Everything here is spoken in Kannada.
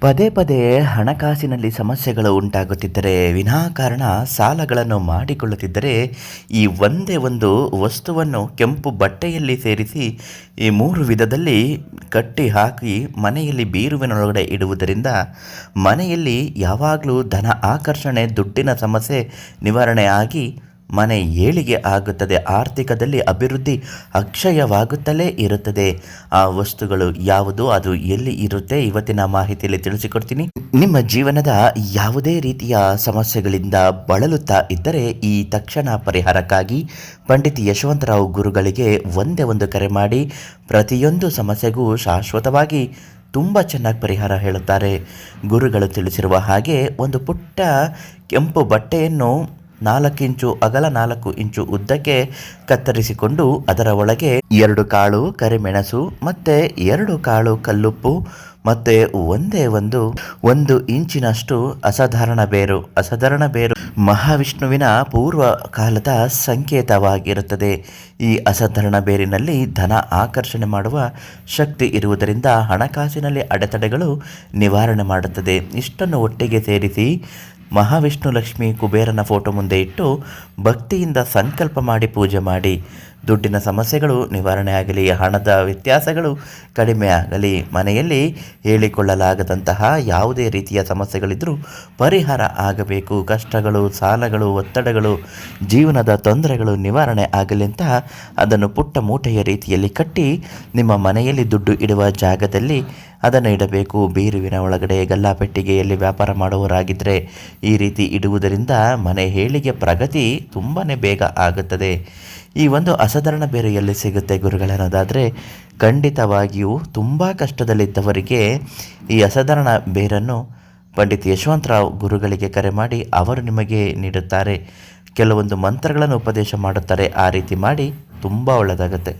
ಪದೇ ಪದೇ ಹಣಕಾಸಿನಲ್ಲಿ ಸಮಸ್ಯೆಗಳು ಉಂಟಾಗುತ್ತಿದ್ದರೆ, ವಿನಾಕಾರಣ ಸಾಲಗಳನ್ನು ಮಾಡಿಕೊಳ್ಳುತ್ತಿದ್ದರೆ, ಈ ಒಂದೇ ಒಂದು ವಸ್ತುವನ್ನು ಕೆಂಪು ಬಟ್ಟೆಯಲ್ಲಿ ಸೇರಿಸಿ ಈ 3 ವಿಧದಲ್ಲಿ ಕಟ್ಟಿ ಹಾಕಿ ಮನೆಯಲ್ಲಿ ಬೀರುವಿನೊಳಗಡೆ ಇಡುವುದರಿಂದ ಮನೆಯಲ್ಲಿ ಯಾವಾಗಲೂ ಧನ ಆಕರ್ಷಣೆ, ದುಡ್ಡಿನ ಸಮಸ್ಯೆ ನಿವಾರಣೆ ಆಗಿ ಮನೆ ಏಳಿಗೆ ಆಗುತ್ತದೆ. ಆರ್ಥಿಕದಲ್ಲಿ ಅಭಿವೃದ್ಧಿ ಅಕ್ಷಯವಾಗುತ್ತಲೇ ಇರುತ್ತದೆ. ಆ ವಸ್ತುಗಳು ಯಾವುದು, ಅದು ಎಲ್ಲಿ ಇರುತ್ತೆ, ಇವತ್ತಿನ ಮಾಹಿತಿಯಲ್ಲಿ ತಿಳಿಸಿಕೊಡ್ತೀನಿ. ನಿಮ್ಮ ಜೀವನದ ಯಾವುದೇ ರೀತಿಯ ಸಮಸ್ಯೆಗಳಿಂದ ಬಳಲುತ್ತಾ ಇದ್ದರೆ ಈ ತಕ್ಷಣ ಪರಿಹಾರಕ್ಕಾಗಿ ಪಂಡಿತ್ ಯಶವಂತರಾವ್ ಗುರುಗಳಿಗೆ ಒಂದೇ ಒಂದು ಕರೆ ಮಾಡಿ ಪ್ರತಿಯೊಂದು ಸಮಸ್ಯೆಗೂ ಶಾಶ್ವತವಾಗಿ ತುಂಬ ಚೆನ್ನಾಗಿ ಪರಿಹಾರ ಹೇಳುತ್ತಾರೆ. ಗುರುಗಳು ತಿಳಿಸಿರುವ ಹಾಗೆ ಒಂದು ಪುಟ್ಟ ಕೆಂಪು ಬಟ್ಟೆಯನ್ನು 4 ಇಂಚು ಅಗಲ 4 ಇಂಚು ಉದ್ದಕ್ಕೆ ಕತ್ತರಿಸಿಕೊಂಡು ಅದರ ಒಳಗೆ 2 ಕಾಳು ಕರಿಮೆಣಸು ಮತ್ತು 2 ಕಾಳು ಕಲ್ಲುಪ್ಪು ಮತ್ತು ಒಂದು ಇಂಚಿನಷ್ಟು ಅಸಾಧಾರಣ ಬೇರು ಮಹಾವಿಷ್ಣುವಿನ ಪೂರ್ವ ಕಾಲದ ಸಂಕೇತವಾಗಿರುತ್ತದೆ. ಈ ಅಸಾಧಾರಣ ಬೇರಿನಲ್ಲಿ ಧನ ಆಕರ್ಷಣೆ ಮಾಡುವ ಶಕ್ತಿ ಇರುವುದರಿಂದ ಹಣಕಾಸಿನಲ್ಲಿ ಅಡೆತಡೆಗಳು ನಿವಾರಣೆ ಮಾಡುತ್ತದೆ. ಇಷ್ಟನ್ನು ಒಟ್ಟಿಗೆ ಸೇರಿಸಿ ಮಹಾವಿಷ್ಣು, ಲಕ್ಷ್ಮಿ, ಕುಬೇರನ ಫೋಟೋ ಮುಂದೆ ಇಟ್ಟು ಭಕ್ತಿಯಿಂದ ಸಂಕಲ್ಪ ಮಾಡಿ ಪೂಜೆ ಮಾಡಿ. ದುಡ್ಡಿನ ಸಮಸ್ಯೆಗಳು ನಿವಾರಣೆ ಆಗಲಿ, ಹಣದ ವ್ಯತ್ಯಾಸಗಳು ಕಡಿಮೆ ಆಗಲಿ, ಮನೆಯಲ್ಲಿ ಹೇಳಿಕೊಳ್ಳಲಾಗದಂತಹ ಯಾವುದೇ ರೀತಿಯ ಸಮಸ್ಯೆಗಳಿದ್ದರೂ ಪರಿಹಾರ ಆಗಬೇಕು, ಕಷ್ಟಗಳು, ಸಾಲಗಳು, ಒತ್ತಡಗಳು, ಜೀವನದ ತೊಂದರೆಗಳು ನಿವಾರಣೆ ಆಗಲಿ ಅಂತ ಅದನ್ನು ಪುಟ್ಟ ಮೂಟೆಯ ರೀತಿಯಲ್ಲಿ ಕಟ್ಟಿ ನಿಮ್ಮ ಮನೆಯಲ್ಲಿ ದುಡ್ಡು ಇಡುವ ಜಾಗದಲ್ಲಿ ಅದನ್ನು ಇಡಬೇಕು. ಬೀರುವಿನ ಒಳಗಡೆ, ಗಲ್ಲಾಪೆಟ್ಟಿಗೆಯಲ್ಲಿ ವ್ಯಾಪಾರ ಮಾಡುವವರಾಗಿದ್ದರೆ ಈ ರೀತಿ ಇಡುವುದರಿಂದ ಮನೆ ಏಳಿಗೆ, ಪ್ರಗತಿ ತುಂಬಾ ಬೇಗ ಆಗುತ್ತದೆ. ಈ ಒಂದು ಅಸಾಧಾರಣ ಬೇರು ಎಲ್ಲಿ ಸಿಗುತ್ತೆ ಗುರುಗಳನ್ನೋದಾದರೆ, ಖಂಡಿತವಾಗಿಯೂ ತುಂಬ ಕಷ್ಟದಲ್ಲಿದ್ದವರಿಗೆ ಈ ಅಸಾಧಾರಣ ಬೇರನ್ನು ಪಂಡಿತ್ ಯಶವಂತರಾವ್ ಗುರುಗಳಿಗೆ ಕರೆ ಮಾಡಿ ಅವರು ನಿಮಗೆ ನೀಡುತ್ತಾರೆ. ಕೆಲವೊಂದು ಮಂತ್ರಗಳನ್ನು ಉಪದೇಶ ಮಾಡುತ್ತಾರೆ. ಆ ರೀತಿ ಮಾಡಿ ತುಂಬ ಒಳ್ಳೆಯದಾಗುತ್ತೆ.